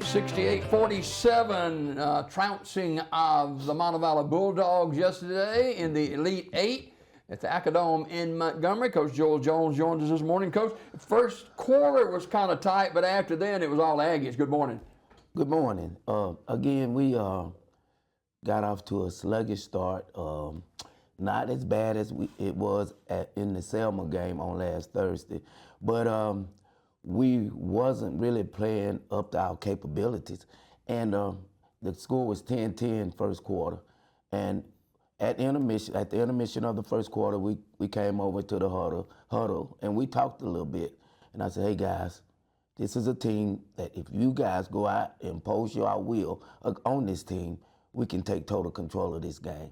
68-47, trouncing of the Montevallo Bulldogs yesterday in the Elite Eight at the Acadome in Montgomery. Coach Joel Jones joins us this morning. Coach, first quarter was kind of tight, but after then it was all Aggies. Good morning. Good morning. Again, we got off to a sluggish start. Not as bad as it was in the Selma game on last Thursday, but we wasn't really playing up to our capabilities. And the score was 10-10 first quarter. And at the intermission of the first quarter, we came over to the huddle, and we talked a little bit. And I said, hey guys, this is a team that if you guys go out and impose your will on this team, we can take total control of this game.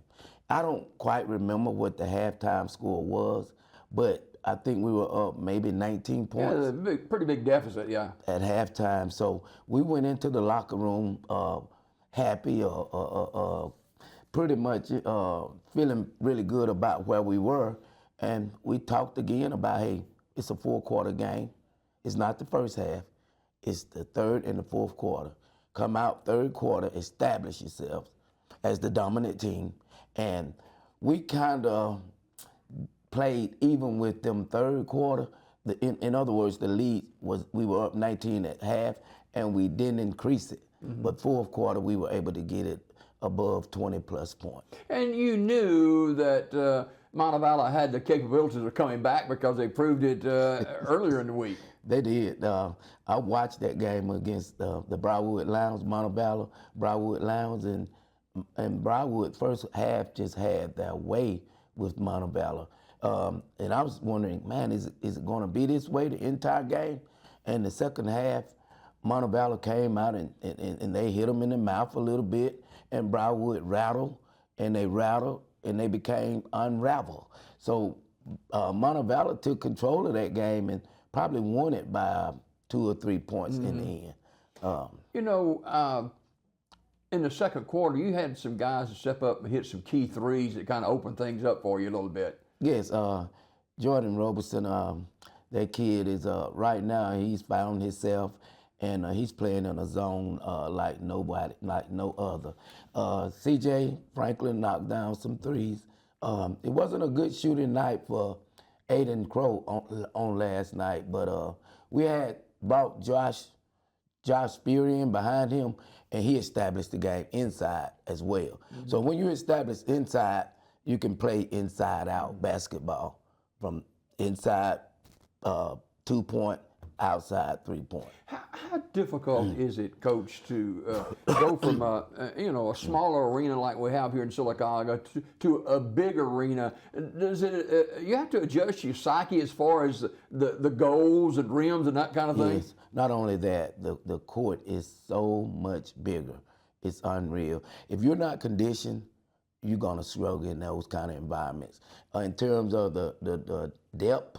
I don't quite remember what the halftime score was, but I think we were up maybe 19 points. Yeah, pretty big deficit, yeah. At halftime. So we went into the locker room happy, pretty much feeling really good about where we were. And we talked again about, hey, it's a four-quarter game. It's not the first half. It's the third and the fourth quarter. Come out third quarter, establish yourselves as the dominant team. And we kind of played even with them third quarter. In other words, the lead was, we were up 19 at half, and we didn't increase it. Mm-hmm. But fourth quarter, we were able to get it above 20-plus points. And you knew that Montevallo had the capabilities of coming back because they proved it earlier in the week. They did. I watched that game against the Briarwood Lions, Montevallo, Briarwood Lions, and Briarwood first half just had their way with Montevallo. And I was wondering, man, is it going to be this way the entire game? And the second half, Montevallo came out and they hit them in the mouth a little bit, and Briarwood rattled, and they became unraveled. So Montevallo took control of that game and probably won it by 2 or 3 points in the end. In the second quarter, you had some guys to step up and hit some key threes that kind of opened things up for you a little bit. Yes, Jordan Roberson, that kid is right now, he's found himself, and he's playing in a zone like no other. CJ Franklin knocked down some threes. It wasn't a good shooting night for Aiden Crow on last night, but we had brought Josh Speary in behind him, and he established the game inside as well. Mm-hmm. So when you establish inside, you can play inside-out basketball from inside 2-point, outside 3-point. How difficult is it, Coach, to go from a smaller arena like we have here in Sylacauga to a big arena? Does it you have to adjust your psyche as far as the goals and rims and that kind of thing? Yes. Not only that, the court is so much bigger. It's unreal. If you're not conditioned, you're gonna struggle in those kind of environments. In terms of the depth,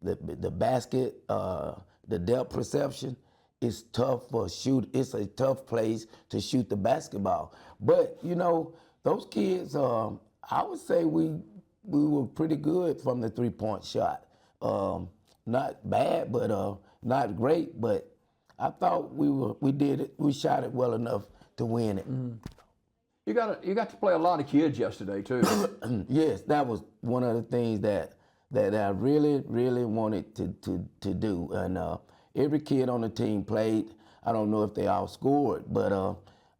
the basket, the depth perception, it's tough for shoot. It's a tough place to shoot the basketball. But those kids, I would say we were pretty good from the 3-point shot. Not bad, but not great. But I thought we did it. We shot it well enough to win it. Mm. You got to play a lot of kids yesterday too. Yes, that was one of the things that I really wanted to do. And every kid on the team played. I don't know if they all scored, but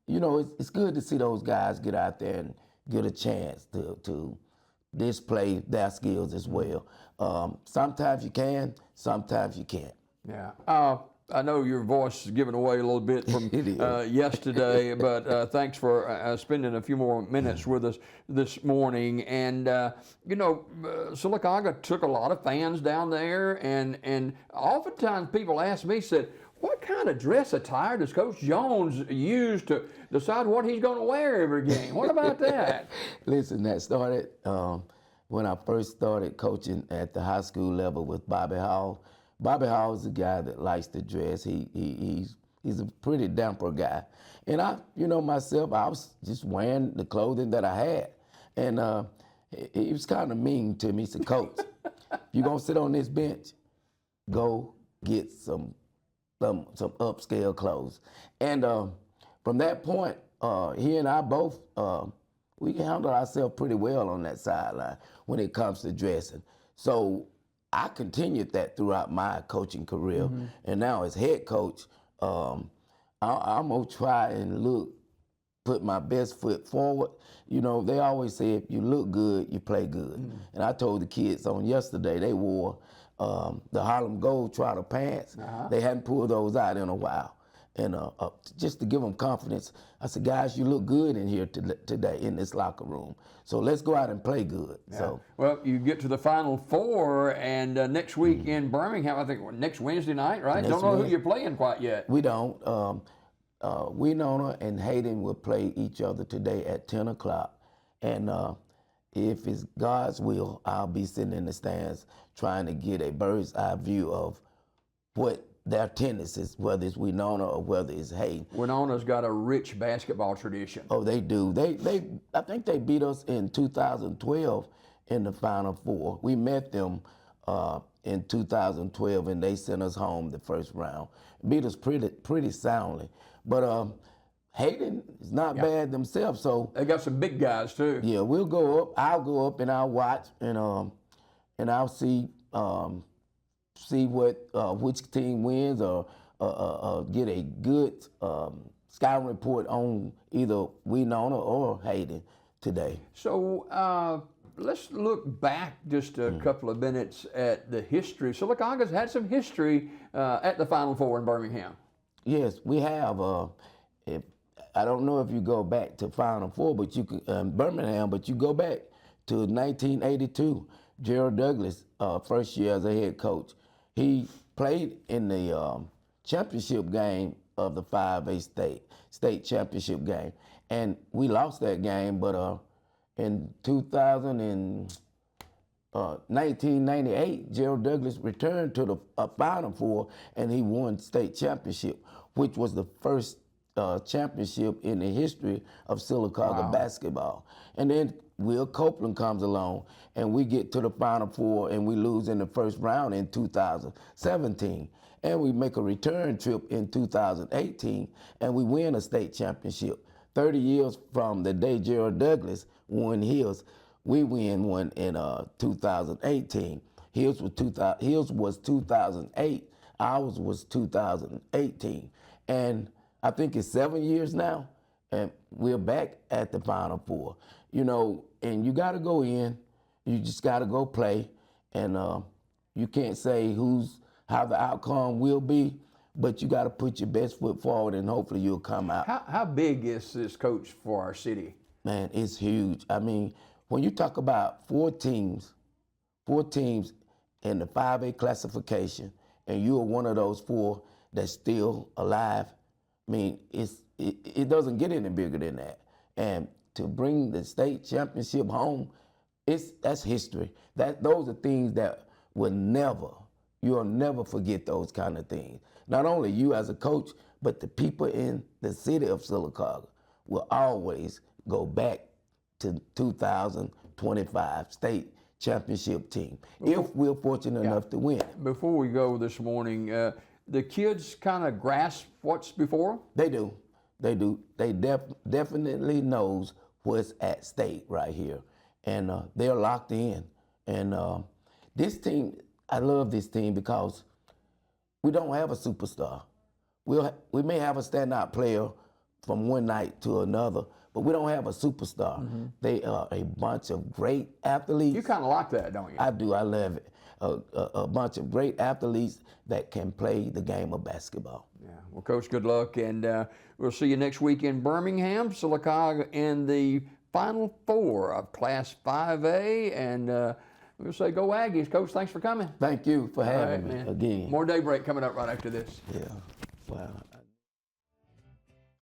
it's good to see those guys get out there and get a chance to display their skills as well. Sometimes you can, sometimes you can't. Yeah. I know your voice is giving away a little bit from yesterday, but thanks for spending a few more minutes with us this morning. And, Sylacauga took a lot of fans down there, and oftentimes people ask me, said, what kind of dress attire does Coach Jones use to decide what he's going to wear every game? What about that? Listen, that started when I first started coaching at the high school level with Bobby Hall. Bobby Hall is a guy that likes to dress. He's a pretty dapper guy. And myself, I was just wearing the clothing that I had. And he was kind of mean to me. He said, Coach, you're going to sit on this bench, go get some some upscale clothes. And from that point, he and I both, we can handle ourselves pretty well on that sideline when it comes to dressing. So I continued that throughout my coaching career. And now as head coach, I'm gonna try and put my best foot forward. You know, they always say if you look good, you play good. And I told the kids on yesterday, they wore the Harlem Globetrotter pants. They hadn't pulled those out in a while. And just to give them confidence, I said, guys, you look good in here today in this locker room. So let's go out and play good. Yeah. So, well, you get to the Final Four, and next week in Birmingham, I think next Wednesday night, right? Don't know who you're playing quite yet. We don't. Winona and Hayden will play each other today at 10 o'clock. And if it's God's will, I'll be sitting in the stands trying to get a bird's eye view of what their tennis is, whether it's Winona or whether it's Hayden. Winona's got a rich basketball tradition. Oh, they do. I think they beat us in 2012 in the Final Four. We met them in 2012, and they sent us home the first round. Beat us pretty soundly. But Hayden is not bad themselves, so they got some big guys too. Yeah, we'll go up. I'll go up and I'll watch, and I'll see what which team wins, or get a good scouting report on either Winona or Hayden today. So let's look back just a couple of minutes at the history. Sylacauga's had some history at the Final Four in Birmingham. Yes, we have. I don't know if you go back to Final Four, but you could Birmingham, but you go back to 1982. Gerald Douglas, first year as a head coach, he played in the championship game of the 5A state championship game, and we lost that game. But in 1998, Gerald Douglas returned to the Final Four, and he won state championship, which was the first championship in the history of Sylacauga basketball. And then Will Copeland comes along, and we get to the Final Four, and we lose in the first round in 2017. And we make a return trip in 2018, and we win a state championship. 30 years from the day Gerald Douglas won his, we win one in 2018. His was 2008, ours was 2018. And I think it's 7 years now, and we're back at the Final Four. You know, and you got to go in, you just got to go play, and you can't say how the outcome will be, but you got to put your best foot forward, and hopefully you'll come out. How big is this, Coach, for our city? Man, it's huge. I mean, when you talk about four teams in the 5A classification, and you are one of those four that's still alive, I mean, it doesn't get any bigger than that. And to bring the state championship home, that's history. Those are things that you'll never forget those kind of things. Not only you as a coach, but the people in the city of Sylacauga will always go back to 2025 state championship team, if we're fortunate enough to win. Before we go this morning, the kids kind of grasp what's before? They do. They definitely knows what's at stake right here. And they're locked in. And this team, I love this team because we don't have a superstar. We may have a standout player from one night to another, but we don't have a superstar. They are a bunch of great athletes. You kind of like that, don't you? I do. I love it. A bunch of great athletes that can play the game of basketball. Yeah. Well, Coach, good luck, and we'll see you next week in Birmingham. Sylacauga in the Final Four of Class 5A, and we'll say go Aggies. Coach, thanks for coming. Thank you for having me again. More Daybreak coming up right after this. Yeah. Wow.